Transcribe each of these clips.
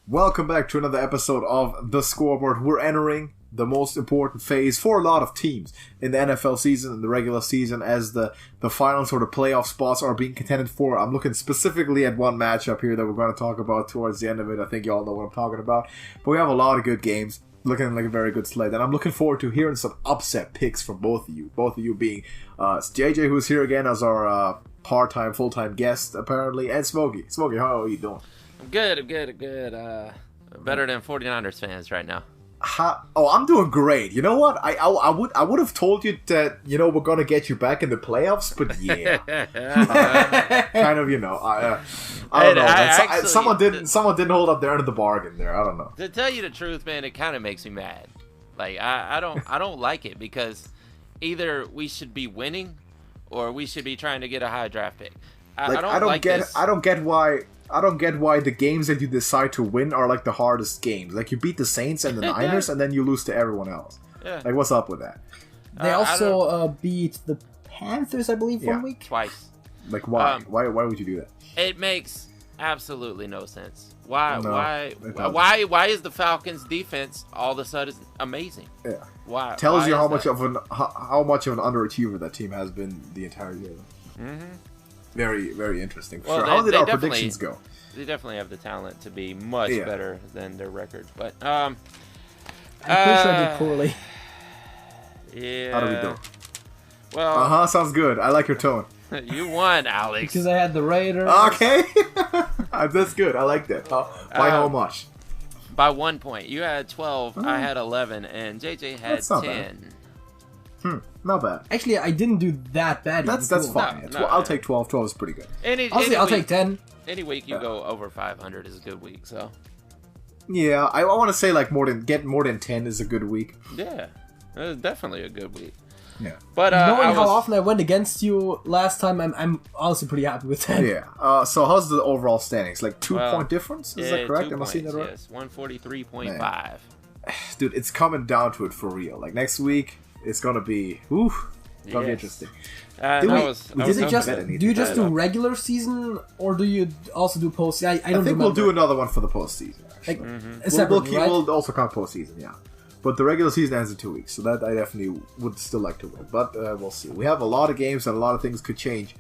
Welcome back to another episode of The Scoreboard. We're entering the most important phase for a lot of teams in the NFL season and the regular season as the final sort of playoff spots are being contended for. I'm looking specifically at one matchup here that we're going to talk about towards the end of it. I think you all know what I'm talking about. But we have a lot of good games, looking like a very good slate. And I'm looking forward to hearing some upset picks from both of you. Both of you being JJ, who's here again as our part-time, full-time guest, apparently, and Smokey. Smokey, how are you doing? I'm good. Better than 49ers fans right now. I'm doing great. You know what? I would have told you that, we're going to get you back in the playoffs, but yeah. Kind of, I don't know. Someone didn't hold up their end of the bargain there. I don't know. To tell you the truth, man, it kind of makes me mad. Like, I don't like it because either we should be winning or we should be trying to get a high draft pick. I don't get why the games that you decide to win are like the hardest games. Like you beat the Saints and the Niners and then you lose to everyone else. Yeah. Like what's up with that? They also beat the Panthers, I believe, 1 week. Twice. Like why? Why would you do that? It makes absolutely no sense. Why is the Falcons defense all of a sudden amazing? Yeah. Why? Tells you how much of an underachiever that team has been the entire year. Mm-hmm. Very, very interesting. Well, sure. How did our predictions go? They definitely have the talent to be much better than their record. But I'm pretty sure I did poorly. Yeah. How do we do? Well, sounds good. I like your tone. You won, Alex. Because I had the Raiders. Okay. That's good. I like that. By how much? By 1 point. You had 12, I had 11, and JJ had 10. Not bad. Actually, I didn't do that bad. That's fine. No, I'll take 12. 12 is pretty good. I'll take 10. Any week you go over 500 is a good week. So. Yeah, I want to say like more than 10 is a good week. Yeah, it was definitely a good week. Yeah, but knowing how often I went against you last time, I'm honestly pretty happy with that. Yeah. So how's the overall standings? Like 2-point difference? Is that correct? 2 Am I seeing that right? Yes, 143.5. Dude, it's coming down to it for real. Like next week. It's gonna be, be interesting. Do you just do regular season, or do you also do postseason? I think we'll do another one for the postseason. We'll also count postseason, yeah. But the regular season ends in 2 weeks, so that I definitely would still like to win. But we'll see. We have a lot of games, and a lot of things could change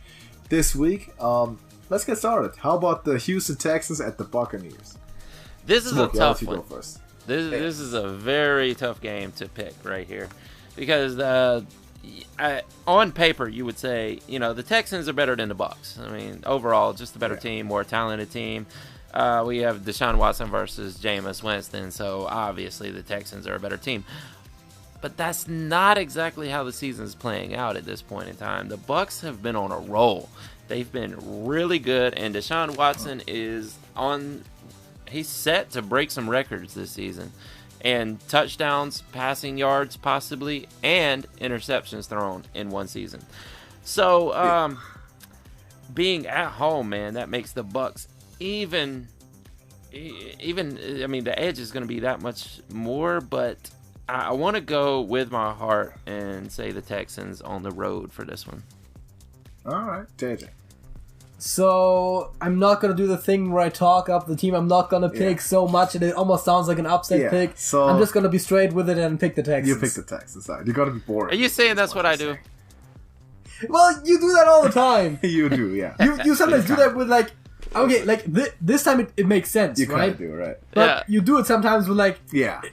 this week. Let's get started. How about the Houston Texans at the Buccaneers? This is a tough one. This is a very tough game to pick right here. Because on paper, you would say, the Texans are better than the Bucs. I mean, overall, just a better team, more talented team. We have Deshaun Watson versus Jameis Winston, so obviously the Texans are a better team. But that's not exactly how the season's playing out at this point in time. The Bucs have been on a roll. They've been really good, and Deshaun Watson he's set to break some records this season. And touchdowns, passing yards possibly, and interceptions thrown in one season. So, being at home, man, that makes the Bucs even. I mean, the edge is going to be that much more, but I want to go with my heart and say the Texans on the road for this one. All right, JJ. So, I'm not going to do the thing where I talk up the team I'm not going to pick so much, and it almost sounds like an upset pick. So I'm just going to be straight with it and pick the Texans. You pick the Texans. You're going to be boring. Are you saying that's what I do? Well, you do that all the time. You do, yeah. You sometimes do that with, like, okay, like, this time it makes sense, you right? You kind of do, right. But you do it sometimes with, like,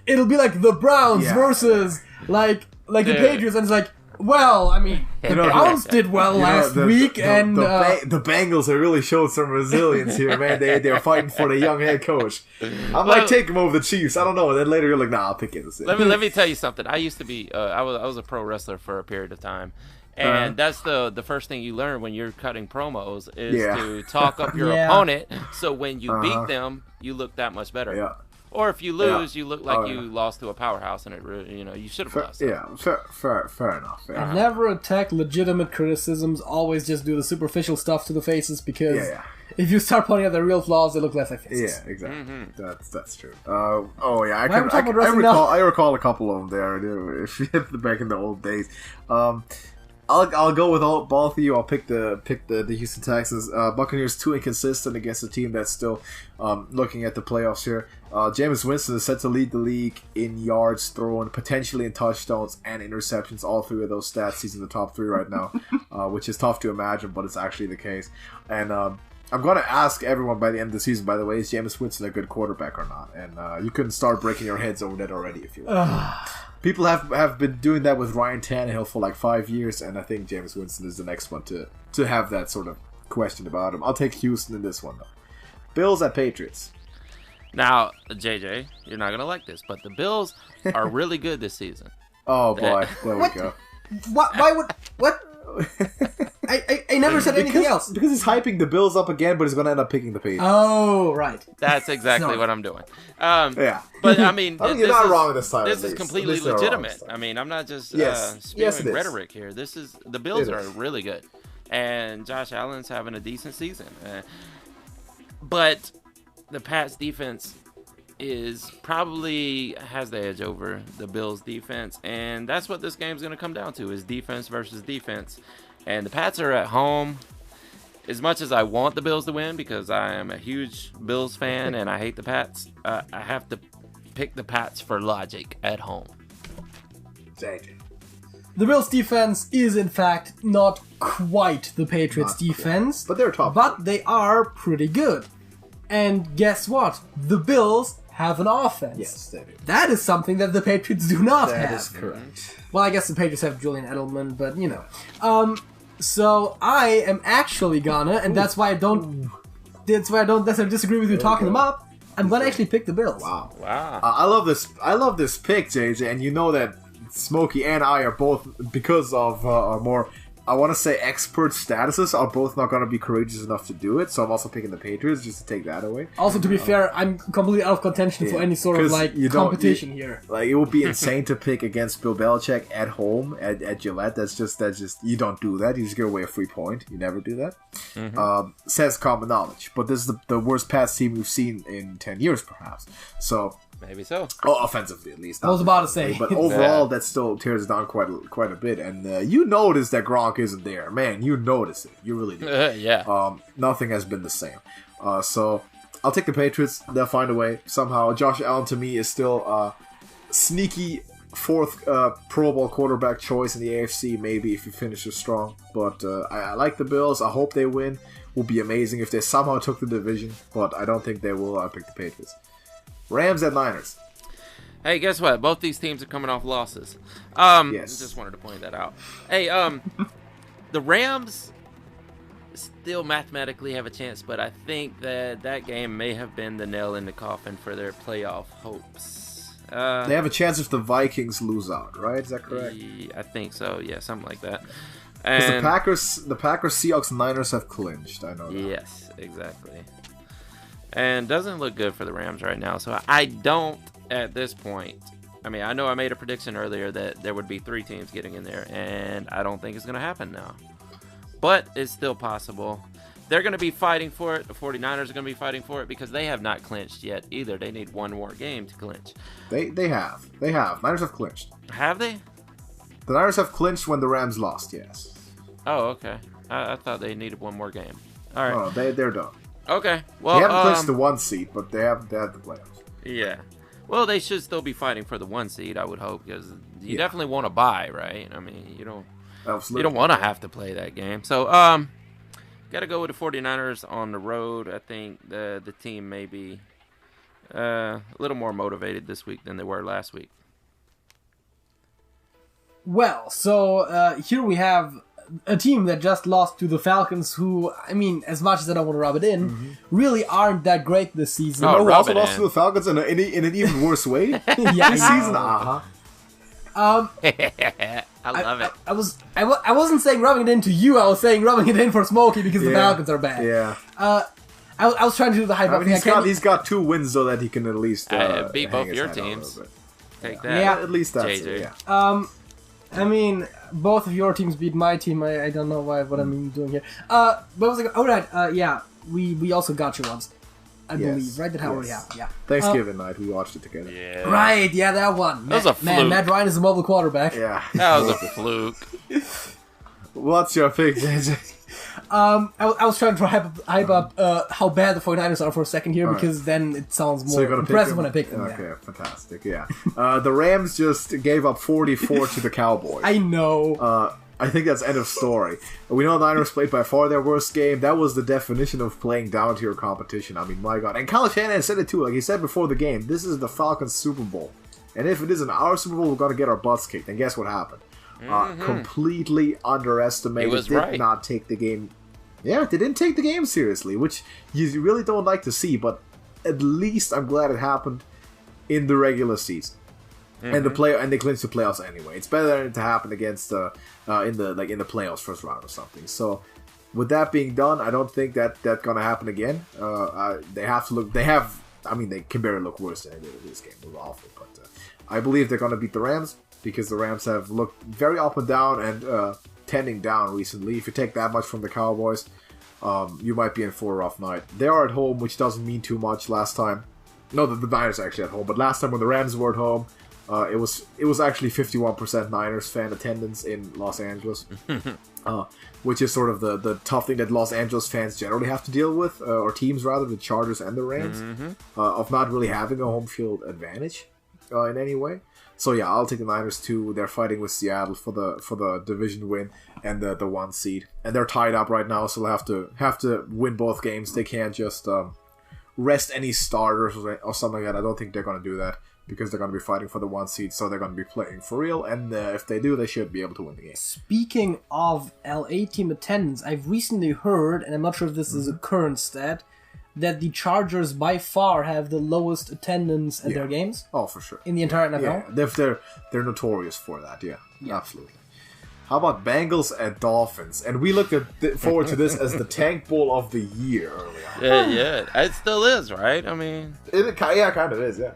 it'll be like the Browns versus, like the Patriots, and it's like, well, I mean, the Browns did well last week, and the Bengals have really showed some resilience here, man. They're fighting for the young head coach. I'm like, take him over the Chiefs. I don't know. And then later you're like, nah, I'll pick Kansas City. Let me tell you something. I used to be, I was a pro wrestler for a period of time. And that's the first thing you learn when you're cutting promos is to talk up your opponent. So when you beat them, you look that much better. Yeah. Or if you lose, you look like you lost to a powerhouse, and it really, you should have lost. Yeah, fair enough. And never attack legitimate criticisms. Always just do the superficial stuff to the faces, because if you start pointing out the real flaws, they look less like faces. Yeah, exactly. Mm-hmm. That's true. I recall a couple of them there. If you hit back in the old days. I'll go with both of you. I'll pick the Houston Texans. Buccaneers too inconsistent against a team that's still looking at the playoffs here. Jameis Winston is set to lead the league in yards thrown, potentially in touchdowns and interceptions. All three of those stats, he's in the top 3 right now, which is tough to imagine, but it's actually the case. And I'm going to ask everyone by the end of the season, by the way, is Jameis Winston a good quarterback or not? And you couldn't start breaking your heads over that already if you like. People have been doing that with Ryan Tannehill for like 5 years, and I think Jameis Winston is the next one to have that sort of question about him. I'll take Houston in this one, though. Bills at Patriots. Now, JJ, you're not going to like this, but the Bills are really good this season. Oh, boy. There we go. Why would... What? I never said anything else. Because he's hyping the Bills up again, but he's going to end up picking the Patriots. Oh, right. That's exactly what I'm doing. Yeah. But, I mean... you're not wrong this time. This is completely legitimate. I mean, I'm not just spewing rhetoric here. The Bills are really good. And Josh Allen's having a decent season. But the Pats defense probably has the edge over the Bills defense, and that's what this game's going to come down to, is defense versus defense. And the Pats are at home. As much as I want the Bills to win, because I am a huge Bills fan and I hate the Pats, I have to pick the Pats for logic at home. The Bills defense is in fact not quite the Patriots defense, but they're top. But they are pretty good. And guess what? The Bills have an offense. Yes, they do. That is something that the Patriots do not have. That is correct. Well, I guess the Patriots have Julian Edelman, but you know. So I am actually gonna, and that's why I don't necessarily disagree with you talking them up. I'm gonna actually pick the Bills. Wow. I love this. I love this pick, JJ, and you know that Smokey and I are both, because of our more, I want to say, expert statuses, are both not going to be courageous enough to do it, so I'm also picking the Patriots just to take that away. Also, to be fair, I'm completely out of contention for any sort of competition here. Like, it would be insane to pick against Bill Belichick at home at Gillette. That's just you don't do that. You just give away a free point. You never do that. Says common knowledge, but this is the worst Pats team we've seen in 10 years, perhaps. So. Maybe so. Oh, offensively, at least. I was about to say. But overall, that still tears down quite a bit. And you notice that Gronk isn't there. Man, you notice it. You really do. Yeah. Nothing has been the same. So, I'll take the Patriots. They'll find a way. Somehow, Josh Allen, to me, is still sneaky fourth Pro Bowl quarterback choice in the AFC, maybe, if he finishes strong. But I like the Bills. I hope they win. Would be amazing if they somehow took the division. But I don't think they will. I'll pick the Patriots. Rams at Niners. Hey, guess what? Both these teams are coming off losses. Yes. Just wanted to point that out. Hey, the Rams still mathematically have a chance, but I think that game may have been the nail in the coffin for their playoff hopes. They have a chance if the Vikings lose out, right? Is that correct? I think so. Yeah, something like that. Because the Packers, Seahawks, and Niners have clinched. I know that. Yes, exactly. And doesn't look good for the Rams right now. So I don't, at this point, I mean, I know I made a prediction earlier that there would be 3 teams getting in there, and I don't think it's going to happen now. But it's still possible. They're going to be fighting for it. The 49ers are going to be fighting for it because they have not clinched yet either. They need one more game to clinch. They have. Niners have clinched. Have they? The Niners have clinched when the Rams lost, yes. Oh, okay. I thought they needed one more game. All right. Oh, they're done. Okay, well, they haven't clinched the 1 seed, but they have the playoffs. Yeah, well, they should still be fighting for the 1 seed, I would hope, because you definitely want to bye, right? I mean, you don't want to have to play that game. So, got to go with the 49ers on the road. I think the team may be a little more motivated this week than they were last week. Well, so here we have a team that just lost to the Falcons, who, I mean, as much as I don't want to rub it in, really aren't that great this season. Oh, we also lost to the Falcons in an even worse way. This season. I love it. I wasn't saying rubbing it in to you. I was saying rubbing it in for Smokey because the Falcons are bad. Yeah. I was trying to do the hype up thing. He's got 2 wins so that he can at least beat both your teams. Take that. Yeah, at least that's JJ. it. Yeah. I mean, both of your teams beat my team. I don't know what I'm doing here. But I was like, all right, yeah, we also got you once, I believe, right? That already happened. Yeah. Thanksgiving night, we watched it together. Yeah. Right. Yeah, that one. That was a fluke. Matt Ryan is a mobile quarterback. Yeah. That was a fluke. What's your pick, JJ? I was trying to hype up how bad the 49ers are for a second here, because then it sounds more impressive when I pick them. Okay, fantastic, yeah. The Rams just gave up 44 to the Cowboys. I know. I think that's end of story. We know the Niners played by far their worst game. That was the definition of playing down to your competition. I mean, my God. And Kyle Shanahan said it too. Like he said before the game, this is the Falcons' Super Bowl. And if it isn't our Super Bowl, we're going to get our butts kicked. And guess what happened? Completely underestimated. He was right. Did not take the game. Yeah, they didn't take the game seriously, which you really don't like to see. But at least I'm glad it happened in the regular season. And they clinched the playoffs anyway. It's better than it to happen against in the playoffs first round or something. So with that being done, I don't think that's gonna happen again. They have to look. They can barely look worse than they did in this game. It was awful, but I believe they're gonna beat the Rams because the Rams have looked very up and down and tending down recently. If you take that much from the Cowboys, you might be in for a rough night. They are at home, which doesn't mean too much. Last time, no, the Niners are actually at home, but last time when the Rams were at home. It was actually 51% Niners fan attendance in Los Angeles, which is sort of the tough thing that Los Angeles fans generally have to deal with, or teams rather, the Chargers and the Rams, of not really having a home field advantage in any way. So yeah, I'll take the Niners too. They're fighting with Seattle for the division win and the 1 seed, and they're tied up right now, so they'll have to win both games. They can't just rest any starters or something like that. I don't think they're going to do that. Because they're going to be fighting for the 1 seed, so they're going to be playing for real, and if they do, they should be able to win the game. Speaking of LA team attendance, I've recently heard, and I'm not sure if this is a current stat, that the Chargers by far have the lowest attendance at their games. Oh, for sure. In the entire NFL? Yeah, they're notorious for that, yeah. Absolutely. How about Bengals and Dolphins? And we looked forward to this as the Tank Bowl of the year early on. Yeah, it still is, right? I mean... It kind of is, yeah.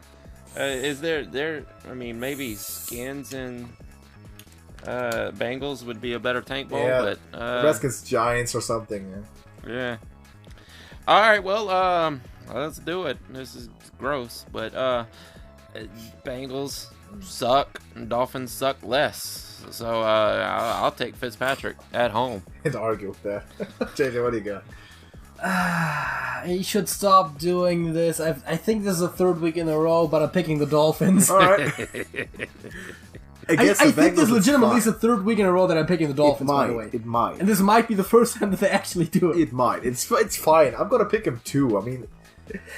Is there? I mean, maybe Skins and Bengals would be a better tank bowl, but Redskins Giants or something. Yeah. All right. Well, let's do it. This is gross, but Bengals suck and Dolphins suck less. So I'll take Fitzpatrick at home. Can't argue with that. JJ, what do you got? He should stop doing this. I think this is the 3rd week in a row, but I'm picking the Dolphins. All right. I think this legitimately is the 3rd week in a row that I'm picking the Dolphins, by the way. It might. And this might be the first time that they actually do it. It might. It's fine. I'm going to pick him too. I mean...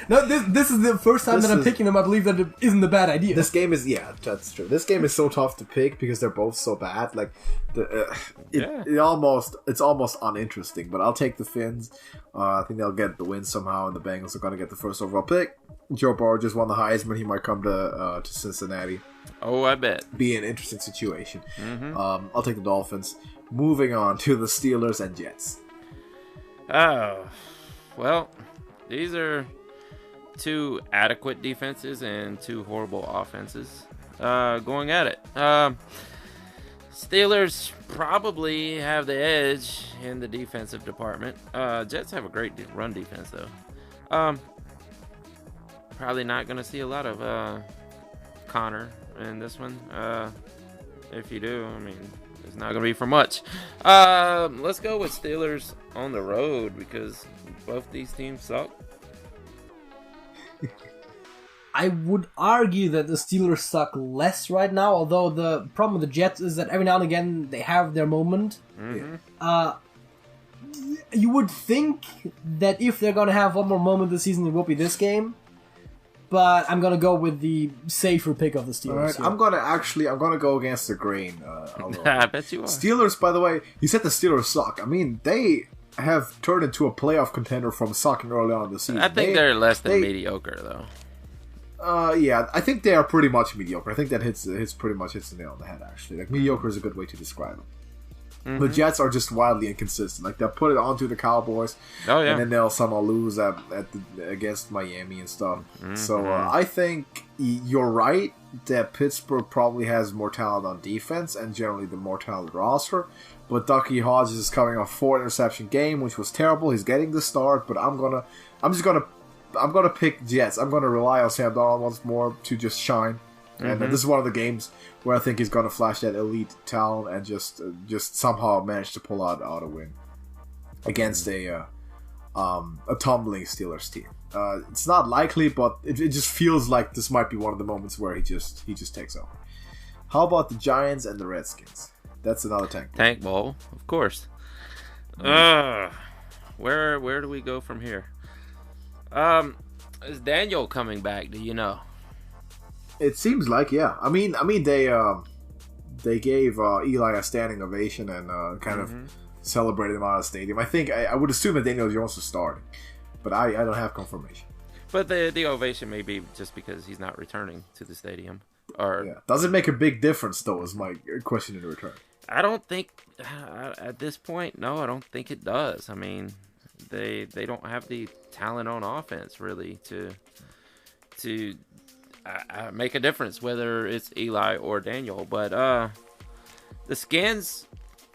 No, this is the first time that I'm picking them. I believe that it isn't a bad idea. This game is, that's true. This game is so tough to pick because they're both so bad. Like, it's almost uninteresting. But I'll take the Finns. I think they'll get the win somehow, and the Bengals are going to get the first overall pick. Joe Burrow just won the Heisman. He might come to Cincinnati. Oh, I bet. Be an interesting situation. I'll take the Dolphins. Moving on to the Steelers and Jets. Oh, well, these are 2 adequate defenses and 2 horrible offenses going at it. Steelers probably have the edge in the defensive department. Jets have a great run defense, though. Probably not going to see a lot of Connor in this one. If you do, I mean, it's not going to be for much. Let's go with Steelers on the road because both these teams suck. I would argue that the Steelers suck less right now, although the problem with the Jets is that every now and again they have their moment. You would think that if they're going to have one more moment this season, it will be this game. But I'm going to go with the safer pick of the Steelers. All right, here. I'm going to go against the grain. I bet you are. Steelers, by the way, you said the Steelers suck. I mean, they have turned into a playoff contender from sucking early on in the season. I think they're less than mediocre, though. Yeah, I think they are pretty much mediocre. I think that pretty much hits the nail on the head, actually. Like, mediocre is a good way to describe them. The Jets are just wildly inconsistent. Like, they'll put it onto the Cowboys, and then they'll somehow lose against Miami and stuff. So I think you're right that Pittsburgh probably has more talent on defense and generally the more talented roster. But Ducky Hodges is coming off 4-interception game, which was terrible. He's getting the start, but I'm gonna pick Jets. I'm gonna rely on Sam Darnold once more to just shine. And this is one of the games where I think he's going to flash that elite talent and just somehow manage to pull out a win against a tumbling Steelers team. It's not likely, but it just feels like this might be one of the moments where he just takes over. How about the Giants and the Redskins? That's another tank bowl, of course. Where do we go from here? Is Daniel coming back? Do you know? It seems like, yeah. I mean, they gave Eli a standing ovation and kind of celebrated him out of the stadium. I would assume that Daniel Jones was starting, but I don't have confirmation. But the ovation may be just because he's not returning to the stadium. Or does it make a big difference though? Is my question in return. I don't think at this point. No, I don't think it does. I mean, they don't have the talent on offense really to make a difference whether it's Eli or Daniel. But the Skins,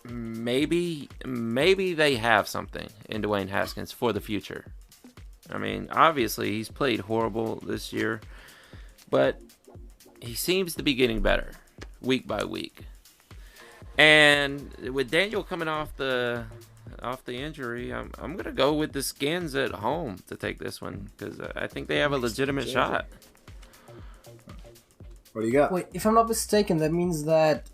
maybe they have something in Dwayne Haskins for the future. I mean, obviously he's played horrible this year, but he seems to be getting better week by week. And with Daniel coming off the injury, I'm gonna go with the Skins at home to take this one because I think they have a legitimate shot. What do you got? Wait, if I'm not mistaken, that means that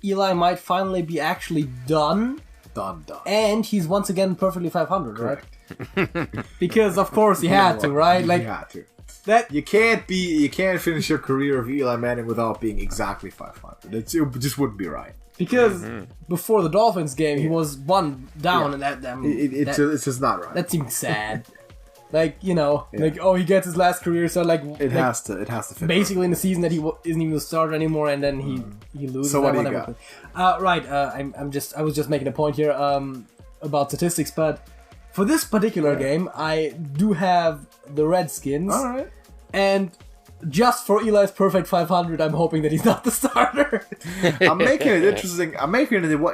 Eli might finally be actually done. Done. And he's once again perfectly 500, right? Because of course he had to, right? Like, he had to. That you can't finish your career of Eli Manning without being exactly 500. It just wouldn't be right. Because before the Dolphins game, he was one down, and it's just not right. That seems sad. Like, you know, he gets his last career, so like it has to fit. Basically, in the season that he isn't even the starter anymore, and then he loses. So what do you got? I was just making a point here about statistics, but for this particular game, I do have the Redskins. All right. And just for Eli's perfect 500, I'm hoping that he's not the starter. I'm making it interesting.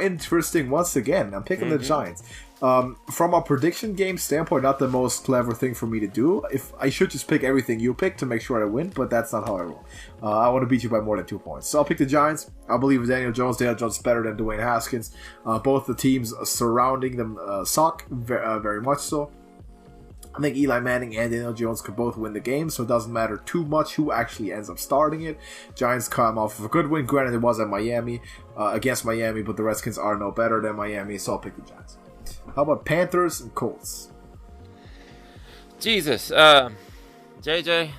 Interesting once again. I'm picking the Giants. From a prediction game standpoint, not the most clever thing for me to do. If I should just pick everything you pick to make sure I win, but that's not how I roll. I want to beat you by more than 2 points. So I'll pick the Giants. I believe in Daniel Jones. Daniel Jones is better than Dwayne Haskins. Both the teams surrounding them suck, very much so. I think Eli Manning and Daniel Jones could both win the game, so it doesn't matter too much who actually ends up starting it. Giants come off of a good win. Granted, it was at Miami, against Miami, but the Redskins are no better than Miami, so I'll pick the Giants. How about Panthers and Colts? Jesus. JJ,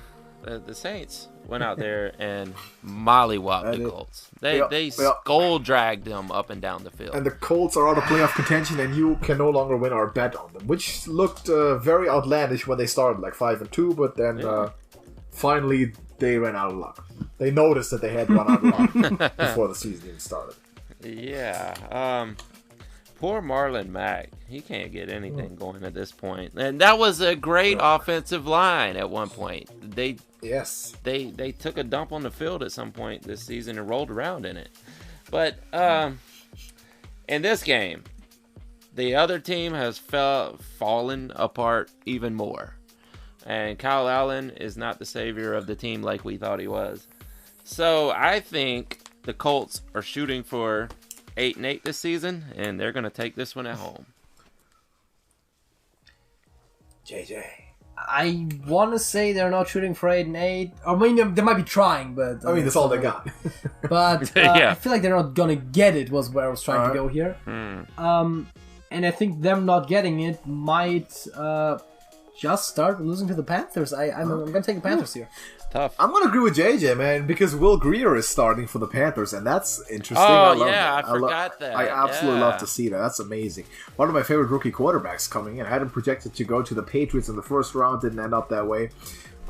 the Saints went out there and mollywopped the Colts. They skull dragged them up and down the field. And the Colts are out of playoff contention, and you can no longer win our bet on them, which looked very outlandish when they started, like 5-2, but then finally they ran out of luck. They noticed that they had run out of luck before the season even started. Yeah. Poor Marlon Mack. He can't get anything going at this point. And that was a great offensive line at one point. They took a dump on the field at some point this season and rolled around in it. But in this game, the other team has fallen apart even more. And Kyle Allen is not the savior of the team like we thought he was. So I think the Colts are shooting for 8-8 this season, and they're going to take this one at home. JJ. I want to say they're not shooting for 8-8. I mean, they might be trying, but... that's all they got. But I feel like they're not going to get it, was where I was trying to go here. And I think them not getting it might just start losing to the Panthers. I'm going to take the Panthers here. Tough. I'm going to agree with JJ, man, because Will Greer is starting for the Panthers, and that's interesting. Oh, I forgot that. I absolutely love to see that. That's amazing. One of my favorite rookie quarterbacks coming in. I had him projected to go to the Patriots in the first round. Didn't end up that way.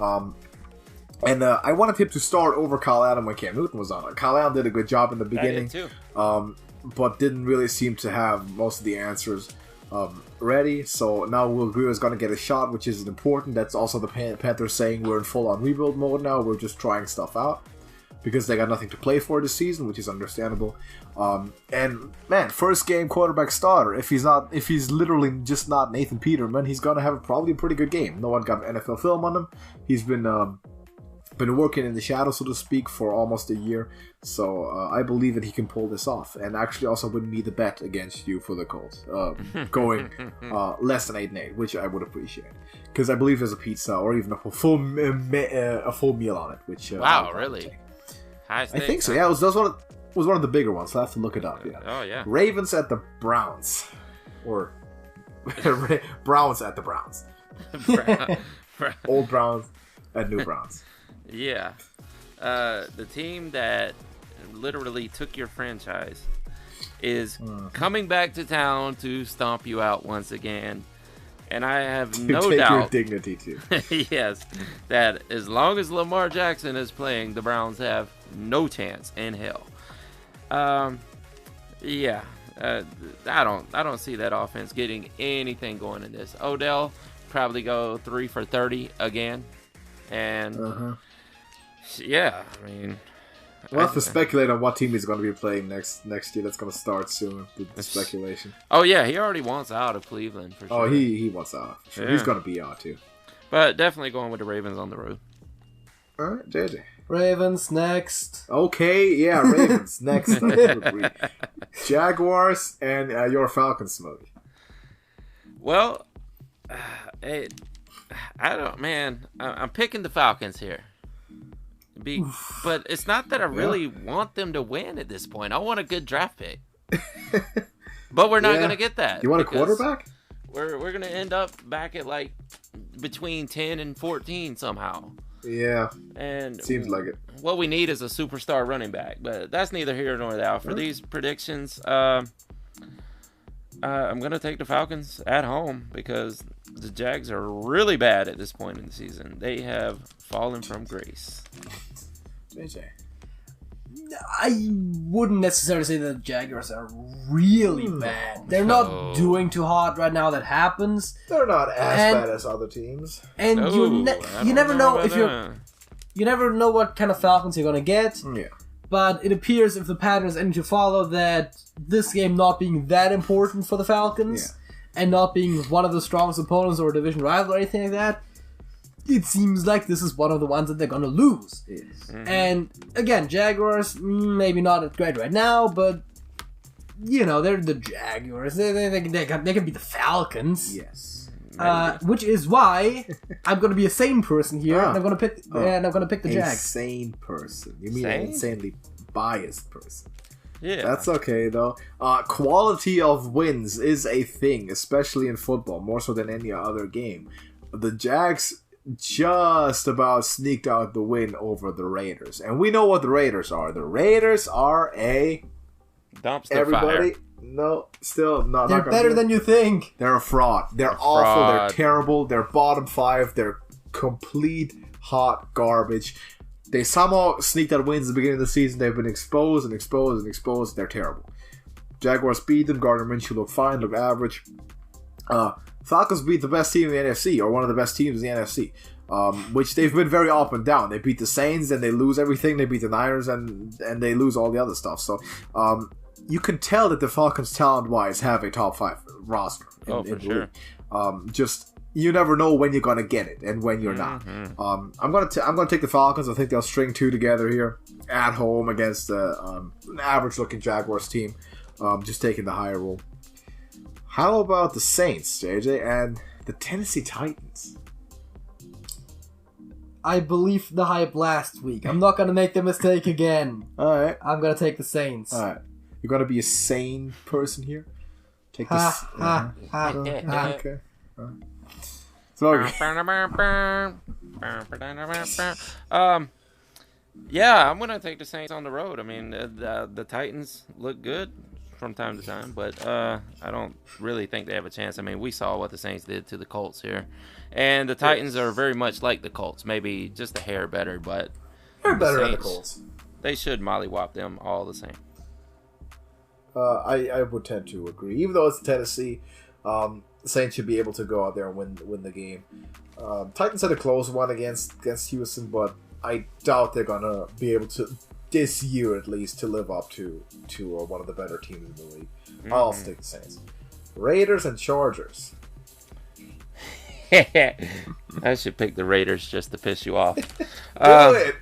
And I wanted him to start over Kyle Allen when Cam Newton was on. Kyle Allen did a good job in the beginning. I did too. But didn't really seem to have most of the answers ready. So now Will Greer is going to get a shot, which is important. That's also the Panthers saying we're in full-on rebuild mode now. We're just trying stuff out because they got nothing to play for this season, which is understandable. And man, first game quarterback starter. If he's literally just not Nathan Peterman, he's going to have probably a pretty good game. No one got NFL film on him. He's been been working in the shadows, so to speak, for almost a year. So I believe that he can pull this off, and actually also win me the bet against you for the Colts, going less than 8-8, which I would appreciate, because I believe there's a pizza or even a full meal on it. Which wow, really? I think so. Yeah, it was one of the bigger ones. So I have to look it up. Yeah. Oh yeah. Ravens at the Browns, or Browns at the Browns. Old Browns and new Browns. Yeah. The team that literally took your franchise is coming back to town to stomp you out once again. And I have no take doubt your dignity too. yes, that as long as Lamar Jackson is playing, the Browns have no chance in hell. Yeah. I don't see that offense getting anything going in this. Odell probably go 3 for 30 again, and yeah, I mean, we'll have to speculate on what team he's going to be playing next year. That's going to start soon. The speculation. Oh yeah, he already wants out of Cleveland for sure. Oh, he wants out. For sure. Yeah. He's going to be out too. But definitely going with the Ravens on the road. All right, JJ. Ravens next. Okay, yeah, Ravens next. Jaguars and your Falcons, Smokey. Well, I don't, man. I'm picking the Falcons here. But it's not that I really want them to win at this point. I want a good draft pick. But we're not going to get that. You want a quarterback? We're going to end up back at like between 10 and 14 somehow. Yeah, and seems like it. What we need is a superstar running back, but that's neither here nor there. For these predictions, I'm going to take the Falcons at home because the Jags are really bad at this point in the season. They have fallen from grace. JJ. I wouldn't necessarily say that the Jaguars are really bad. They're not doing too hot right now. That happens. They're not as bad as other teams. And you never know if you never know what kind of Falcons you're gonna get. Yeah. But it appears if the pattern is anything to follow, that this game not being that important for the Falcons and not being one of the strongest opponents or a division rival or anything like that, it seems like this is one of the ones that they're going to lose. Yes. Mm-hmm. And again, Jaguars, maybe not as great right now, but, you know, they're the Jaguars. They can be the Falcons. Yes. Which is why I'm going to be a sane person here, and I'm going to pick the Jags. A sane person. You mean an insanely biased person. Yeah. That's okay, though. Quality of wins is a thing, especially in football, more so than any other game. The Jags just about sneaked out the win over the Raiders. And we know what the Raiders are. The Raiders are a... dumpster fire. No, still not. They're better than you think. They're a fraud. They're awful. They're terrible. They're bottom 5. They're complete hot garbage. They somehow sneaked out wins at the beginning of the season. They've been exposed and exposed and exposed. They're terrible. Jaguars beat them. Gardner Minshew looked fine, looked average. Falcons beat the best team in the NFC, or one of the best teams in the NFC, which they've been very up and down. They beat the Saints, and they lose everything. They beat the Niners, and they lose all the other stuff. So you can tell that the Falcons, talent-wise, have a top 5 roster. For sure. Just you never know when you're gonna get it and when you're not. I'm gonna take the Falcons. I think they'll string 2 together here at home against an average-looking Jaguars team. Just taking the higher role. How about the Saints, JJ, and the Tennessee Titans? I believed the hype last week. I'm not going to make the mistake again. All right. I'm going to take the Saints. All right. You're going to be a sane person here? Take this. Okay. Yeah, I'm going to take the Saints on the road. I mean, the Titans look good from time to time, but I don't really think they have a chance. I mean, we saw what the Saints did to the Colts here, and the Titans are very much like the Colts, maybe just a hair better, but they're better than the Colts. They should mollywop them all the same. I would tend to agree, even though it's Tennessee. The Saints should be able to go out there and win the game. Titans had a close one against Houston, but I doubt they're gonna be able to, this year at least, to live up to one of the better teams in the league. I'll stick the Saints. Raiders and Chargers. I should pick the Raiders just to piss you off. Do it.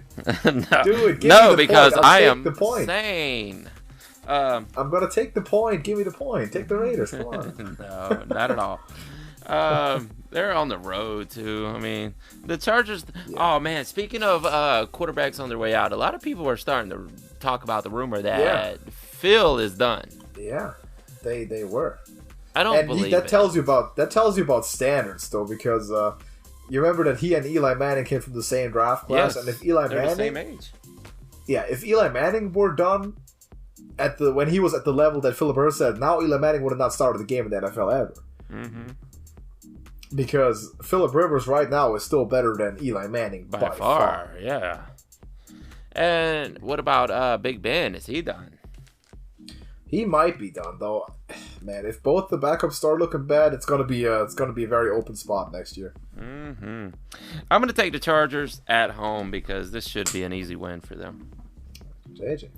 No, Do it. Give no, me the because point. I am insane. I'm gonna take the point. Give me the point. Take the Raiders. Come on. No, not at all. They're on the road too. I mean, the Chargers. Yeah. Oh man, speaking of quarterbacks on their way out, a lot of people are starting to talk about the rumor that Phil is done. Yeah, they were. I don't believe that it. tells you about standards though, because you remember that he and Eli Manning came from the same draft class, and if Eli Manning, the same age. Yeah, if Eli Manning were done when he was at the level that Philip Rivers said, now Eli Manning would have not started the game in the NFL ever. Mm-hmm. Because Philip Rivers right now is still better than Eli Manning by far. Yeah. And what about Big Ben? Is he done? He might be done though. Man, if both the backups start looking bad, it's gonna be a very open spot next year. Mm-hmm. I'm gonna take the Chargers at home because this should be an easy win for them. JJ.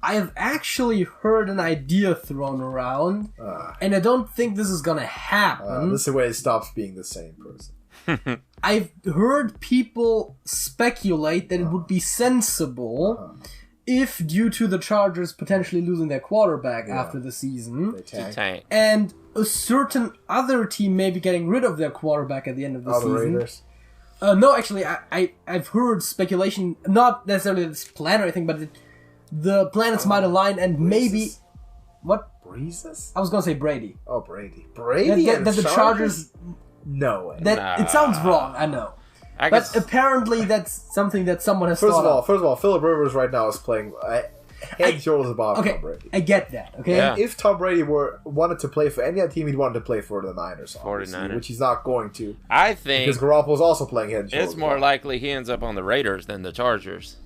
I have actually heard an idea thrown around, and I don't think this is gonna happen. This is where he stops being the same person. I've heard people speculate that it would be sensible if, due to the Chargers potentially losing their quarterback after the season, they tank. And a certain other team maybe getting rid of their quarterback at the end of the season. Raiders. No, actually, I've heard speculation, not necessarily this plan or anything, but the planets might align and maybe... What? Breezes? I was going to say Brady. Oh, Brady. Brady that the Chargers... No way. It sounds wrong, I know. But apparently that's something that someone has thought of. First of all, Philip Rivers right now is playing head and shoulders above Tom Brady. I get that, okay? Yeah. If Tom Brady wanted to play for any other team, he'd wanted to play for the Niners, obviously, which he's not going to. I think... Because Garoppolo's also playing head and shoulders. It's more likely he ends up on the Raiders than the Chargers.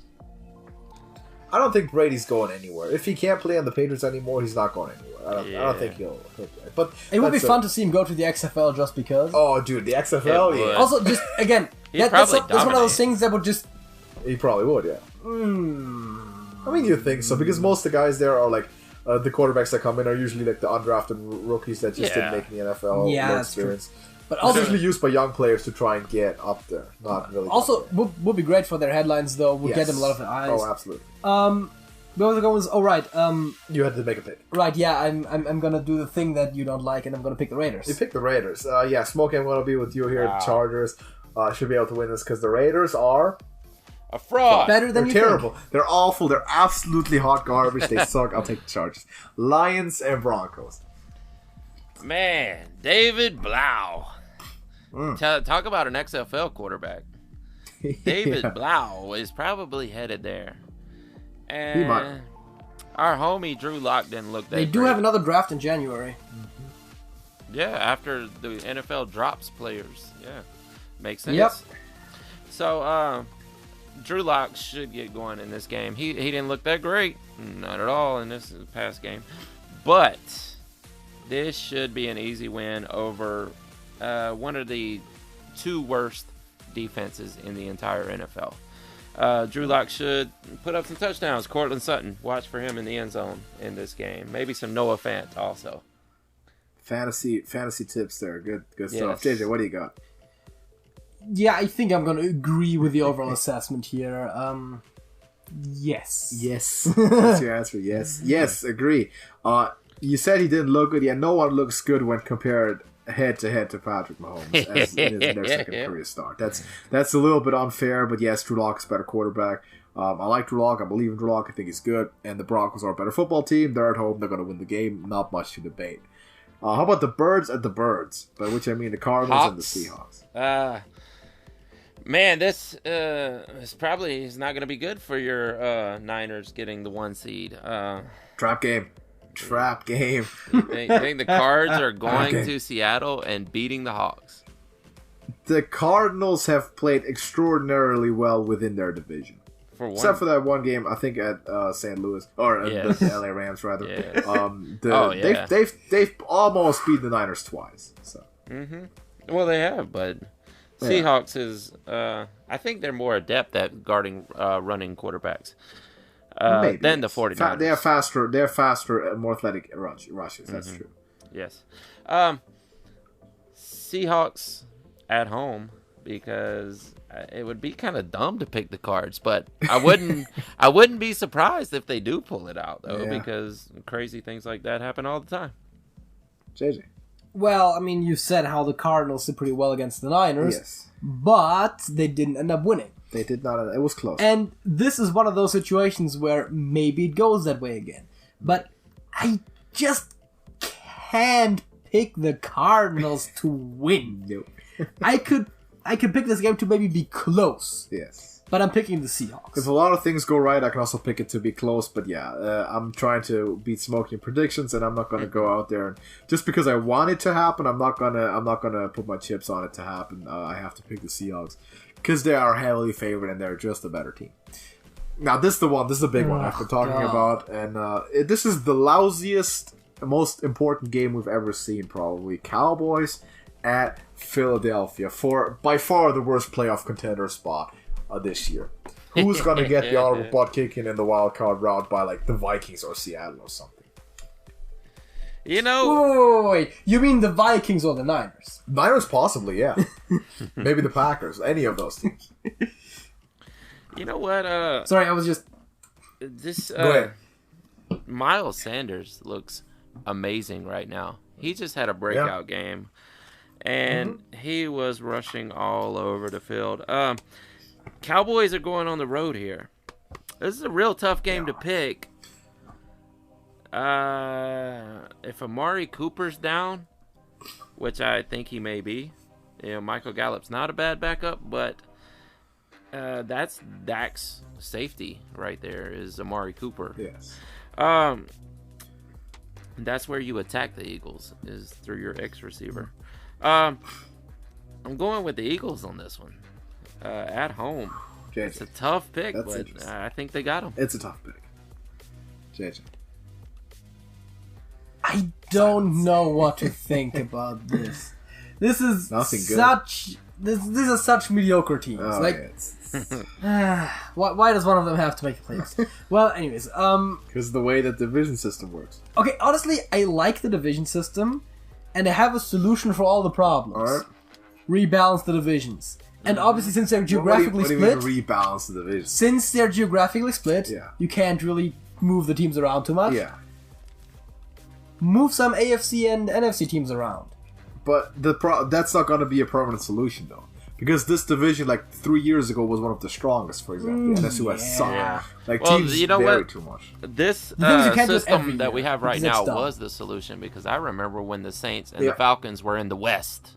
I don't think Brady's going anywhere. If he can't play on the Patriots anymore, he's not going anywhere. I don't think he'll play. But it would be fun to see him go to the XFL just because. Oh, dude, the XFL, yeah. Also, just, again, that's one of those things that would just... He probably would, yeah. I mean, you think so, because most of the guys there are like, the quarterbacks that come in are usually like the undrafted rookies that just didn't make the NFL. Yeah, that's experience. True. But also, it's usually used by young players to try and get up there. Not really. Also, would be great for their headlines, though. Would get them a lot of eyes. Oh, absolutely. The other one was, right. You had to make a pick. Right, yeah, I'm gonna do the thing that you don't like, and I'm gonna pick the Raiders. You picked the Raiders. Yeah, Smokey, I'm gonna be with you here. Wow. The Chargers should be able to win this because the Raiders are a fraud. Better than They're you terrible. Think. They're awful. They're absolutely hot garbage. They suck. I'll take the Chargers. Lions and Broncos. Man, David Blau. Talk about an XFL quarterback. David Blau is probably headed there. And he might. Our homie Drew Lock didn't look that They do great. have another draft in January. Yeah, after the NFL drops players. Yeah, makes sense. Yep. So, Drew Lock should get going in this game. He didn't look that great. Not at all in this past game. But this should be an easy win over one of the two worst defenses in the entire NFL. Drew Lock should put up some touchdowns. Cortland Sutton, watch for him in the end zone in this game. Maybe some Noah Fant also. Fantasy tips there. Good stuff. JJ, what do you got? Yeah, I think I'm going to agree with the overall assessment here. Yes. Yes. That's your answer. Yes, agree. You said he didn't look good. Yeah, no one looks good when compared head-to-head to Patrick Mahomes as in their second career start. That's a little bit unfair, but yes, Drew Lock is a better quarterback. I like Drew Lock. I believe in Drew Lock. I think he's good. And the Broncos are a better football team. They're at home. They're going to win the game. Not much to debate. How about the Birds at the Birds? By which I mean the Cardinals and the Seahawks. Man, this is probably not going to be good for your Niners getting the 1 seed. Trap game. I think the Cards are going to Seattle and beating the Hawks. The Cardinals have played extraordinarily well within their division. Except for that one game, I think at St. Louis or the LA Rams rather. Yeah. They've almost beat the Niners twice. So. Mm-hmm. Well, they have, but Seahawks is. I think they're more adept at guarding running quarterbacks than the 49ers. They're faster, more athletic rushes. That's true. Yes. Seahawks. at home because it would be kind of dumb to pick the Cards, but I wouldn't be surprised if they do pull it out though, because crazy things like that happen all the time. JJ. Well, I mean, you said how the Cardinals did pretty well against the Niners. Yes. But they didn't end up winning. They did not. It was close. And this is one of those situations where maybe it goes that way again. But I just can't pick the Cardinals to win. No. I could pick this game to maybe be close. Yes. But I'm picking the Seahawks. If a lot of things go right, I can also pick it to be close. But yeah, I'm trying to beat Smokey in predictions, and I'm not going to go out there and just because I want it to happen. I'm not gonna put my chips on it to happen. I have to pick the Seahawks because they are heavily favored and they're just a better team. Now this is the one. This is the big one I've been talking about, and this is the lousiest, most important game we've ever seen. Probably Cowboys at Philadelphia for by far the worst playoff contender spot. This year. Who's going to get the honorable butt kicking in the wild card route by like the Vikings or Seattle or something? You know... Wait. You mean the Vikings or the Niners? Niners possibly, yeah. Maybe the Packers. Any of those teams. You know what? Sorry, I was just... This Go ahead. Miles Sanders looks amazing right now. He just had a breakout game. And he was rushing all over the field. Cowboys are going on the road here. This is a real tough game to pick. If Amari Cooper's down, which I think he may be, Michael Gallup's not a bad backup, but that's Dak's safety right there is Amari Cooper. Yes. That's where you attack the Eagles is through your X receiver. I'm going with the Eagles on this one. At home. JJ. It's a tough pick, That's but I think they got him. It's a tough pick. JJ. I don't know what to think about this. This is Nothing good. This is such mediocre teams. Why does one of them have to make the playoffs? Well, anyways, because the way that the division system works. Okay, honestly, I like the division system, and I have a solution for all the problems. All right. Rebalance the divisions. And obviously, since they're geographically split, what do you mean rebalance the division? Since they're geographically split, you can't really move the teams around too much. Yeah. Move some AFC and NFC teams around. But that's not going to be a permanent solution, though. Because this division, like 3 years ago, was one of the strongest, for example. The NFC West sucked. Yeah. Like, well, teams you know vary what? too much. This system that we have right now was the solution, because I remember when the Saints and the Falcons were in the West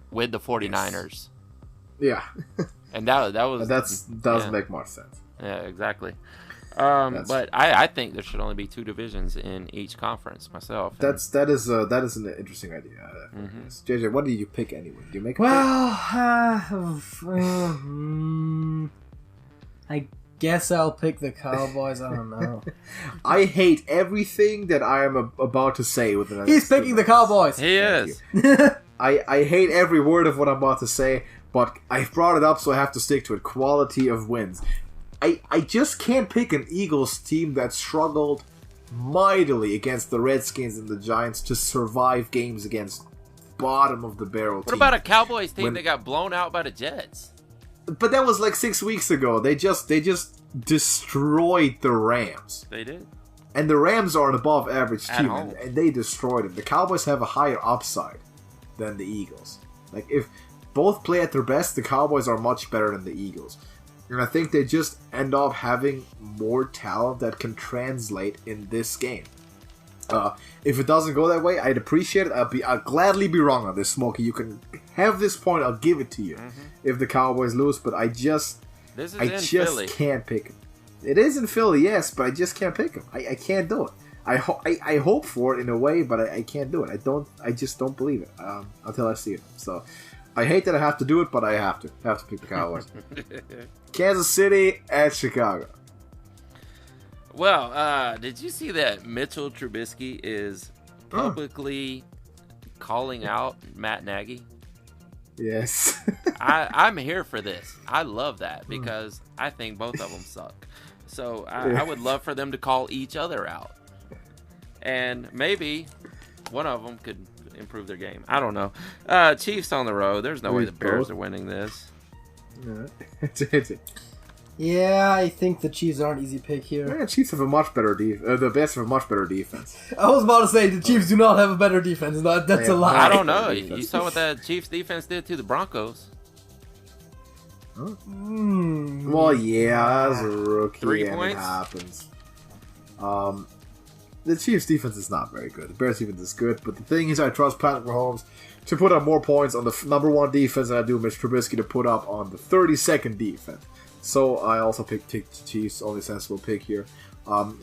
with the 49ers. Yeah. And that was... That doesn't make much sense. Yeah, exactly. But I think there should only be 2 divisions in each conference myself. That is an interesting idea. Yes. JJ, what do you pick anyway? Do you make a I guess I'll pick the Cowboys. I don't know. I hate everything that I am about to say with the He's picking the Cowboys. He is. I hate every word of what I'm about to say, but I've brought it up, so I have to stick to it. Quality of wins. I just can't pick an Eagles team that struggled mightily against the Redskins and the Giants to survive games against bottom of the barrel teams. What about a Cowboys team that got blown out by the Jets? But that was like 6 weeks ago. They just destroyed the Rams. They did. And the Rams are an above average team, and they destroyed them. The Cowboys have a higher upside than the Eagles. Like, if both play at their best, the Cowboys are much better than the Eagles. And I think they just end up having more talent that can translate in this game. If it doesn't go that way, I'd appreciate it. I'll gladly be wrong on this, Smokey. You can have this point. I'll give it to you if the Cowboys lose. But I just can't pick them. It is in Philly, yes, but I just can't pick them. I can't do it. I hope for it in a way, but I can't do it. I just don't believe it until I see it. So I hate that I have to do it, but I have to pick the Cowboys. Kansas City at Chicago. Well, did you see that Mitchell Trubisky is publicly calling out Matt Nagy? Yes. I'm here for this. I love that because I think both of them suck. So I would love for them to call each other out. And maybe one of them could, improve their game. I don't know. Chiefs on the road. There's no way the Bears are winning this. Yeah, I think the Chiefs are an easy pick here. Yeah, Chiefs have a much better the Bears have a much better defense. I was about to say the Chiefs do not have a better defense. That's a lie. I don't know. You saw what that Chiefs defense did to the Broncos. Huh? Well, yeah, as a rookie, 3 and points? it happens. The Chiefs' defense is not very good. The Bears' defense is good, but the thing is, I trust Patrick Mahomes to put up more points on the number 1 defense than I do Mitch Trubisky to put up on the 32nd defense. So I also picked the Chiefs, only sensible pick here.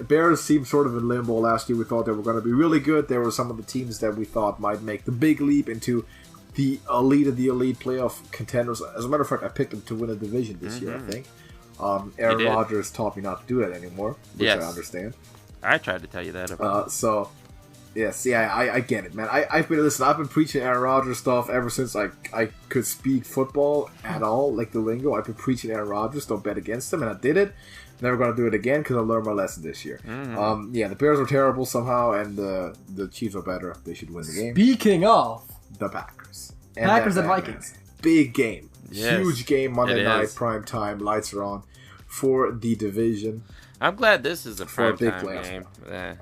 Bears seemed sort of in limbo last year. We thought they were going to be really good. There were some of the teams that we thought might make the big leap into the elite of the elite playoff contenders. As a matter of fact, I picked them to win a division this year, I think. Aaron Rodgers taught me not to do that anymore, which I understand. I tried to tell you that. I get it, man. I've been preaching Aaron Rodgers stuff ever since I could speak football at all, like the lingo. I've been preaching Aaron Rodgers, don't bet against him, and I did it. Never going to do it again because I learned my lesson this year. The Bears are terrible somehow, and the Chiefs are better. They should win the game. Speaking of the Packers. And Vikings. Big game. Yes, huge game, Monday night, prime time, lights are on for the division. I'm glad this is a prime time game.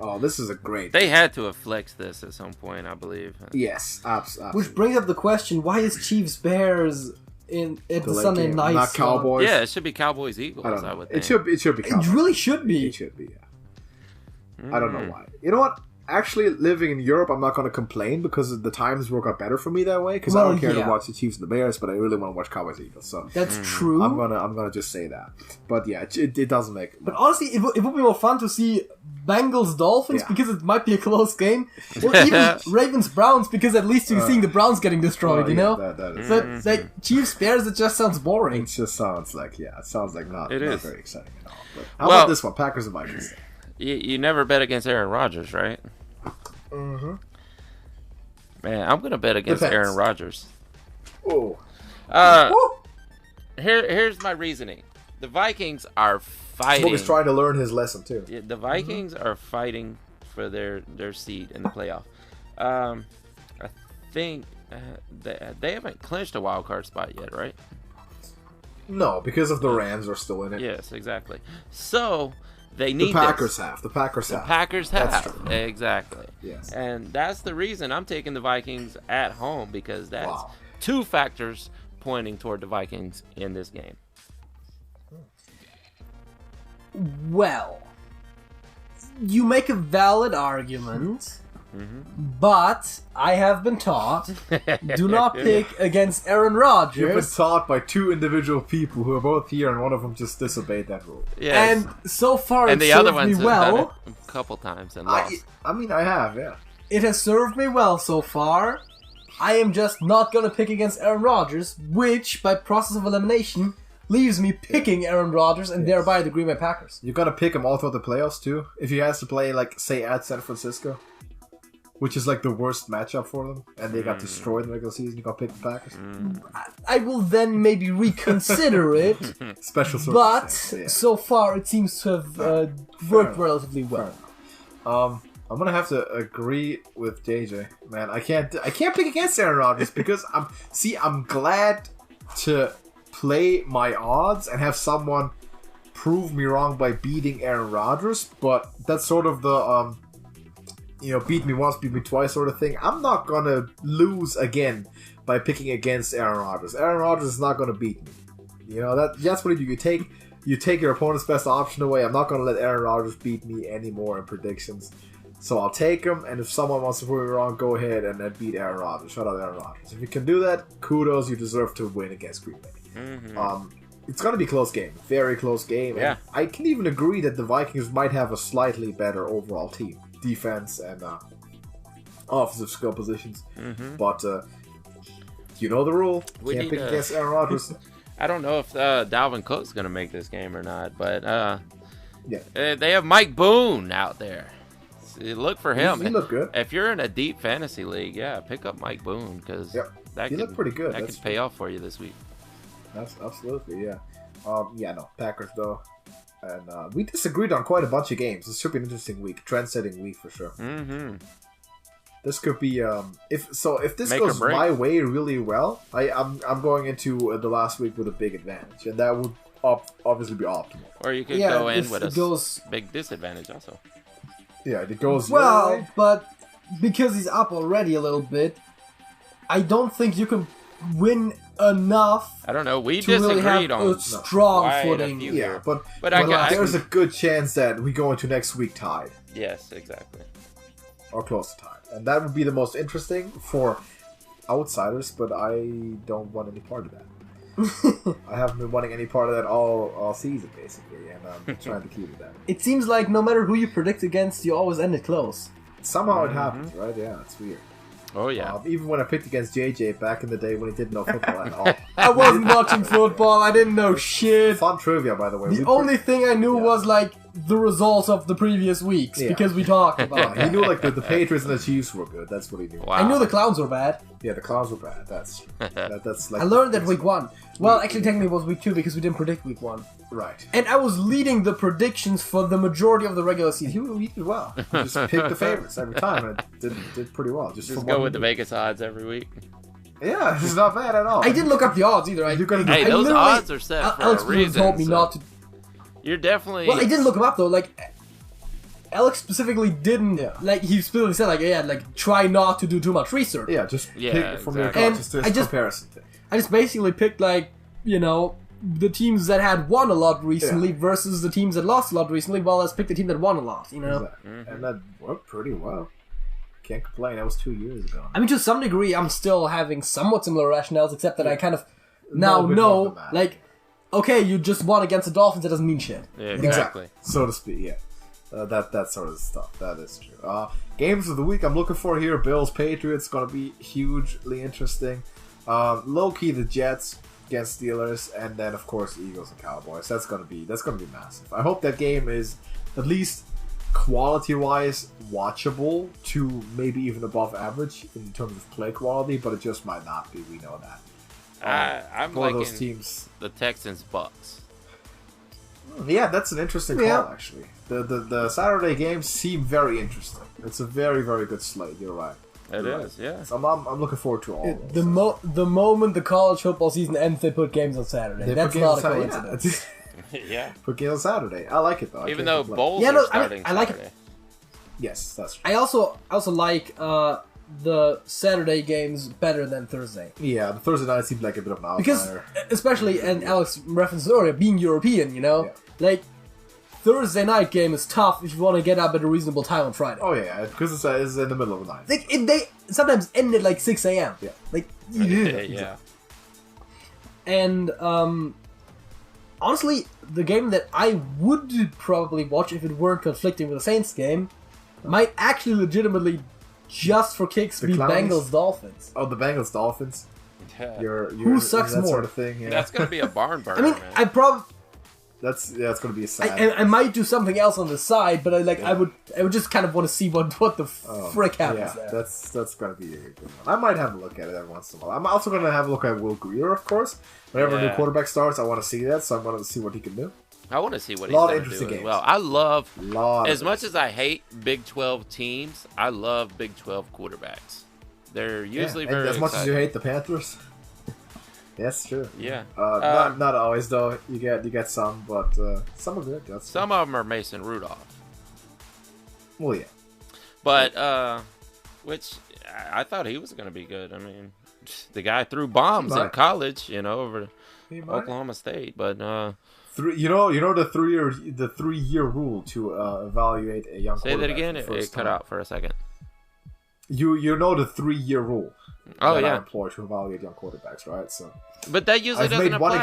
Oh, this is a great They had to have flexed this at some point, I believe. Yes, absolutely. Which brings up the question, why is Chiefs-Bears at the Sunday game. night? Not Cowboys? Yeah, it should be Cowboys-Eagles, I would think. It should be Cowboys. It really should be. It should be, yeah. I don't know why. You know what? Actually, living in Europe, I'm not going to complain because the times work out better for me that way. Because I don't care to watch the Chiefs and the Bears, but I really want to watch Cowboys Eagles. So that's true. I'm gonna just say that. But yeah, it doesn't make. But honestly, it would be more fun to see Bengals Dolphins because it might be a close game, or even Ravens Browns because at least you're seeing the Browns getting destroyed. You know, that is but like Chiefs Bears, it just sounds boring. It just sounds like not very exciting at all. But how about this one, Packers and Vikings? You never bet against Aaron Rodgers, right? Mm-hmm. Man, I'm gonna bet against Aaron Rodgers. Oh. Here's my reasoning. The Vikings are fighting. He's trying to learn his lesson too. Yeah, the Vikings are fighting for their seed in the playoff. I think they haven't clinched a wild card spot yet, right? No, because of the Rams are still in it. Yes, exactly. So they need the Packers have. The Packers have. Exactly. Yes. And that's the reason I'm taking the Vikings at home because that's 2 factors pointing toward the Vikings in this game. Well, you make a valid argument, but I have been taught, do not pick against Aaron Rodgers. You've been taught by 2 individual people who are both here, and one of them just disobeyed that rule. Yes. And so far and it the other served ones me well. Done it a couple times and lost. I mean, I have, yeah. It has served me well so far. I am just not going to pick against Aaron Rodgers, which, by process of elimination, leaves me picking Aaron Rodgers and thereby the Green Bay Packers. You're going to pick him all throughout the playoffs, too? If he has to play, like, say, at San Francisco? Which is, like, the worst matchup for them. And they got destroyed in the regular season. You got to pick the Packers? I will then maybe reconsider it. Special but circumstance. so far it seems to have worked relatively well. I'm gonna have to agree with JJ, man. I can't pick against Aaron Rodgers because I'm glad to play my odds and have someone prove me wrong by beating Aaron Rodgers, but that's sort of the beat me once, beat me twice sort of thing. I'm not gonna lose again by picking against Aaron Rodgers. Aaron Rodgers is not gonna beat me. That's what you do. You take your opponent's best option away. I'm not gonna let Aaron Rodgers beat me anymore in predictions. So I'll take him, and if someone wants to prove me wrong, go ahead and then beat Aaron Rodgers. Shout out Aaron Rodgers. If you can do that, kudos. You deserve to win against Green Bay. It's going to be a close game. Very close game. Yeah. And I can even agree that the Vikings might have a slightly better overall team. Defense and offensive skill positions. But you know the rule. Can't pick against Aaron Rodgers. I don't know if Dalvin Cook's going to make this game or not, but they have Mike Boone out there. Look for him. He looked good. If you're in a deep fantasy league, pick up Mike Boone because he looked pretty good. That could pay off for you this week. That's absolutely, yeah. Packers though, and we disagreed on quite a bunch of games. This should be an interesting week, trend-setting week for sure. This could be if this Make goes or break. my way really well, I'm going into the last week with a big advantage, and that would obviously be optimal. Or you could go in with goes, big disadvantage also. Yeah, it goes well, but because he's up already a little bit, I don't think you can win enough. I don't know. We to disagreed really have on a strong quite a footing. few Yeah, here. but I there's a good chance that we go into next week tied. Yes, exactly. Or close to tied. And that would be the most interesting for outsiders, but I don't want any part of that. I haven't been wanting any part of that all season, basically, and I'm trying to keep it that. It seems like no matter who you predict against, you always end it close. Somehow it happens, right? Yeah, it's weird. Oh, yeah. Even when I picked against JJ back in the day when he didn't know football at all. I wasn't watching football, I didn't know shit. Fun trivia, by the way. The only thing I knew was, like, the results of the previous weeks, because we talked about it. He knew, like, the Patriots and the Chiefs were good. That's what he knew. Wow. I knew the Clowns were bad. Yeah, the Clowns were bad. That's that's like. I learned that week 1. Well, actually, technically it was week 2 because we didn't predict week 1. Right. And I was leading the predictions for the majority of the regular season. He did well. You just picked the favorites every time, and it did pretty well. Just go with the Vegas odds every week. Yeah, it's not bad at all. I didn't look up the odds either. Hey, those odds are set for Alex a reason. told me not to. You're definitely. Well, I didn't look them up though. Like, Alex specifically didn't. Like, he specifically said, like, try not to do too much research. Yeah, just pick from your exactly. just a comparison thing. I just basically picked, like, the teams that had won a lot recently versus the teams that lost a lot recently, while let's pick the team that won a lot, Exactly. And that worked pretty well. Can't complain. That was 2 years ago. I mean, to some degree, I'm still having somewhat similar rationales, except that I kind of now know, like, okay, you just won against the Dolphins, that doesn't mean shit. Yeah, exactly. So to speak, yeah. That sort of stuff. That is true. Games of the week I'm looking for here: Bills, Patriots, gonna be hugely interesting. Low key the Jets against Steelers, and then of course Eagles and Cowboys. That's gonna be massive. I hope that game is at least quality wise watchable to maybe even above average in terms of play quality, but it just might not be. We know that. I'm one liking of those teams. The Texans Bucks. Yeah, that's an interesting call actually. The Saturday games seem very interesting. It's a very, very good slate. You're right. It is, yeah. So I'm looking forward to all of those. The moment the college football season ends, they put games on Saturday. That's not a coincidence. Yeah. Put games on Saturday. I like it though. Even though bowls are starting I like Saturday. it. Yes, that's true. I also like the Saturday games better than Thursday. Yeah, the Thursday night seemed like a bit of an outlier. Because, especially, and Alex referenced earlier, being European, like, Thursday night game is tough if you want to get up at a reasonable time on Friday. Oh yeah, because it's in the middle of the night. Like, they sometimes end at like 6 a.m. Yeah. Like, yeah. And, honestly, the game that I would probably watch if it weren't conflicting with the Saints game might actually legitimately, just for kicks, be Bengals-Dolphins. Oh, the Bengals-Dolphins? Yeah. Who sucks that more? Sort of thing, yeah. That's going to be a barn burner, I mean, man. It's going to be a sad. I might do something else on the side, but I would just kind of want to see what the frick happens there. That's going to be a good one. I might have a look at it every once in a while. I'm also going to have a look at Will Greer, of course. Whenever a new quarterback starts, I want to see that, so I'm going to see what he can do. I want to see what he's going to do as well. I love, as much as I hate Big 12 teams, I love Big 12 quarterbacks. They're usually very as much as you hate the Panthers. That's true. Yeah. Not always though. You get some, but some are good. Some of them are Mason Rudolph. Well, yeah. But which I thought he was going to be good. I mean, the guy threw bombs in college, over Oklahoma State. But the 3-year rule to evaluate a young. Say that again. It cut out for a second. You know the 3-year rule. Oh that yeah. I employ to evaluate young quarterbacks, right? So. But that usually doesn't apply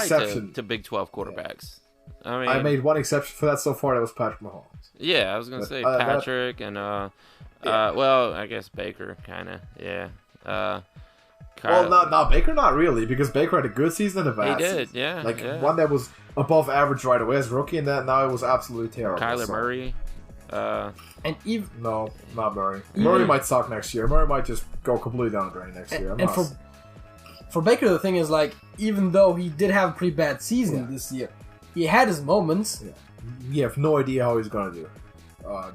to Big 12 quarterbacks. Yeah. I mean, I made one exception for that so far. That was Patrick Mahomes. Yeah, I was gonna say Patrick and well, I guess Baker, kind of. Yeah. Not Baker, not really, because Baker had a good season and a bad season. He did, yeah. One that was above average right away as rookie, and now it was absolutely terrible. Kyler Murray. And even no, not Murray. Murray might suck next year. Murray might just go completely down the drain next year. And for Baker, the thing is, like, even though he did have a pretty bad season this year, he had his moments. Yeah. You have no idea how he's gonna do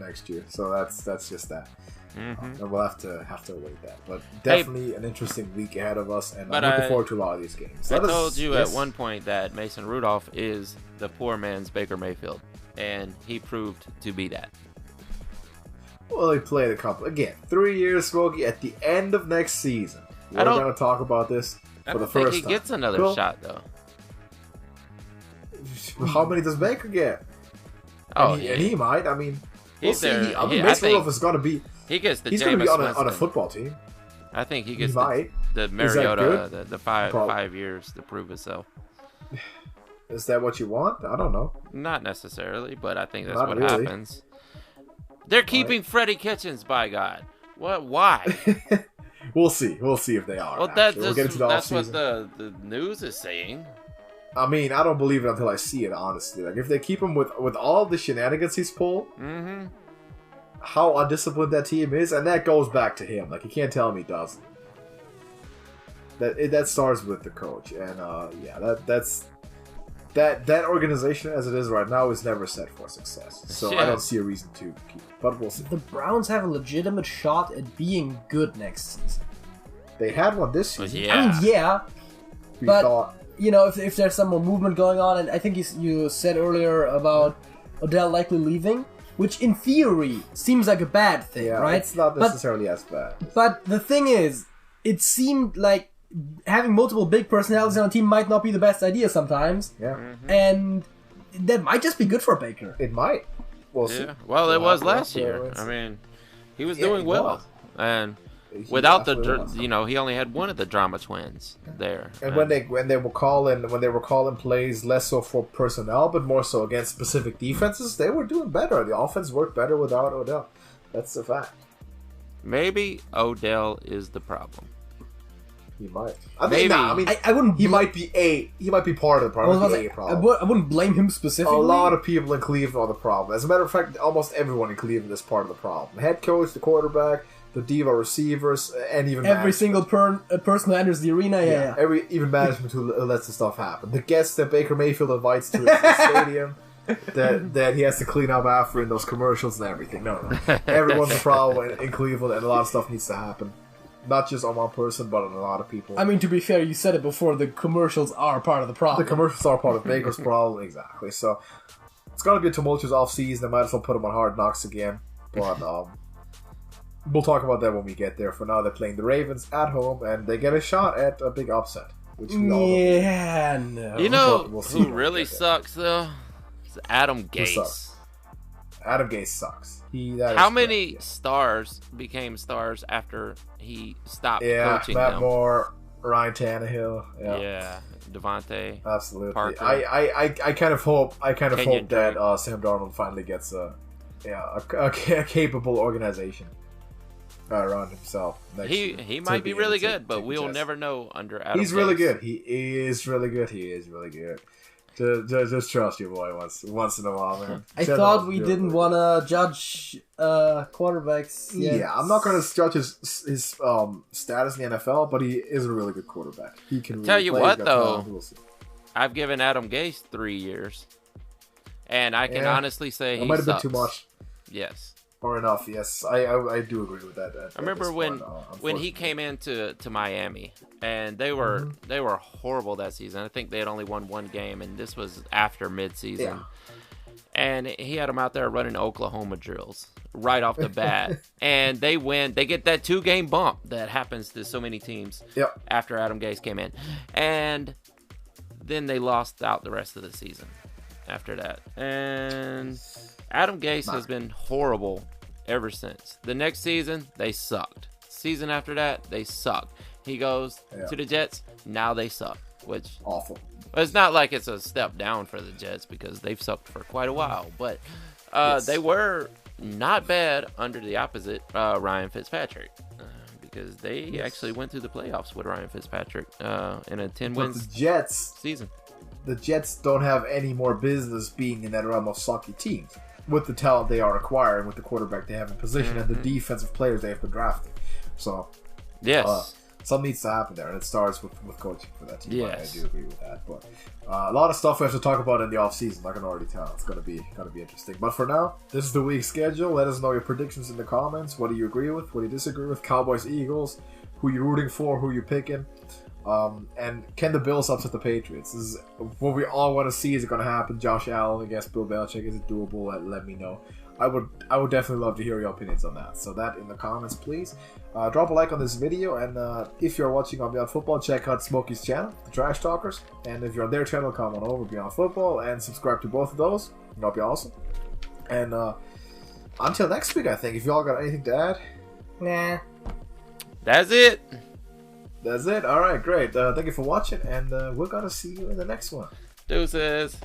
next year. So that's just that. And we'll have to await that. But definitely an interesting week ahead of us, and I'm looking forward to a lot of these games. I told you at one point that Mason Rudolph is the poor man's Baker Mayfield, and he proved to be that. Well, he played a couple. Again, 3 years, Smokey, at the end of next season. We're going to talk about this for the first time. I think he gets another shot, though. How many does Baker get? Oh, and he might. I mean, we'll see. Mason Rudolph is going to be... He gets the He's going to be on a football team. I think he gets the Mariota, the 5 years to prove himself. Is that what you want? I don't know. Not necessarily, but I think that's what happens. They're keeping Freddie Kitchens, by God. What? Why? We'll see. We'll see if they are. Well, that's what the news is saying. I mean, I don't believe it until I see it, honestly. Like, if they keep him with all the shenanigans he's pulled, how undisciplined that team is, and that goes back to him. Like, you can't tell him he doesn't. That starts with the coach, and that organization as it is right now is never set for success. So I don't see a reason to keep it, but we'll see. The Browns have a legitimate shot at being good next season. They had one this season. But you know, if there's some more movement going on, and I think you said earlier about Odell likely leaving, which in theory seems like a bad thing, right? It's not necessarily as bad. But the thing is, it seemed like having multiple big personalities on a team might not be the best idea sometimes. Yeah. And that might just be good for Baker. It might. We'll see. Well, it was last year. I mean, he was doing well. And without he only had one of the drama twins there. And when they were calling plays less so for personnel, but more so against specific defenses, they were doing better. The offense worked better without Odell. That's a fact. Maybe Odell is the problem. He might. I wouldn't. He might be part of the problem. I wouldn't blame him specifically. A lot of people in Cleveland are the problem. As a matter of fact, almost everyone in Cleveland is part of the problem. The head coach, the quarterback, the diva receivers, and even every single person who enters the arena. Even management who lets the stuff happen. The guests that Baker Mayfield invites to his stadium. That he has to clean up after in those commercials and everything. No. Everyone's a problem in Cleveland, and a lot of stuff needs to happen. Not just on one person, but on a lot of people. I mean, to be fair, you said it before, the commercials are part of the problem. The commercials are part of Baker's problem, exactly. So, it's going to be a tumultuous offseason. They might as well put him on Hard Knocks again. But, we'll talk about that when we get there. For now, they're playing the Ravens at home, and they get a shot at a big upset. Which we all no. You know who really sucks, though? It's Adam Gase. Adam Gase sucks. How many stars became stars after he stopped coaching Matt them? Moore, Ryan Tannehill. Yeah, Devontae. Absolutely. Parker. I kind of hope that Sam Darnold finally gets a capable organization around himself. He might be really good, but we'll never know under Adam. He's really good. He is really good. Just trust your boy once in a while, man. I thought we didn't want to judge quarterbacks yet. Yeah, I'm not going to judge his status in the NFL, but he is a really good quarterback. He can tell you what, though. I've given Adam Gase 3 years, and I can honestly say he might have sucks. been too much. Yes. Or enough, yes. I do agree with that. I remember when he came into Miami, and they were horrible that season. I think they had only won one game, and this was after midseason. Yeah. And he had them out there running Oklahoma drills right off the bat. And they win. They get that 2-game bump that happens to so many teams after Adam Gase came in. And then they lost out the rest of the season after that. And Adam Gase has been horrible ever since. The next season, they sucked. Season after that, they sucked. He goes to the Jets. Now they suck, which awful. It's not like it's a step down for the Jets because they've sucked for quite a while, but they were not bad under the opposite Ryan Fitzpatrick because they actually went through the playoffs with Ryan Fitzpatrick in a 10-win season. The Jets don't have any more business being in that realm of sucky teams with the talent they are acquiring, with the quarterback they have in position, and the defensive players they have been drafting. So, yes, something needs to happen there, and it starts with coaching for that team. Yes. I do agree with that. But a lot of stuff we have to talk about in the offseason. I can already tell it's gonna be interesting. But for now, this is the week's schedule. Let us know your predictions in the comments. What do you agree with? What do you disagree with? Cowboys, Eagles. Who you rooting for? Who you picking? And can the Bills upset the Patriots? This is what we all want to see. Is it going to happen? Josh Allen against Bill Belichick. Is it doable? Let me know. I would definitely love to hear your opinions on that. So that in the comments, please. Drop a like on this video, and if you're watching on Beyond Football, check out Smokey's channel, The Trash Talkers. And if you're on their channel, come on over Beyond Football and subscribe to both of those. That'll be awesome. And until next week, I think. If y'all got anything to add, Nah. That's it. That's it. All right, great. Thank you for watching, and we're gonna see you in the next one. Deuces.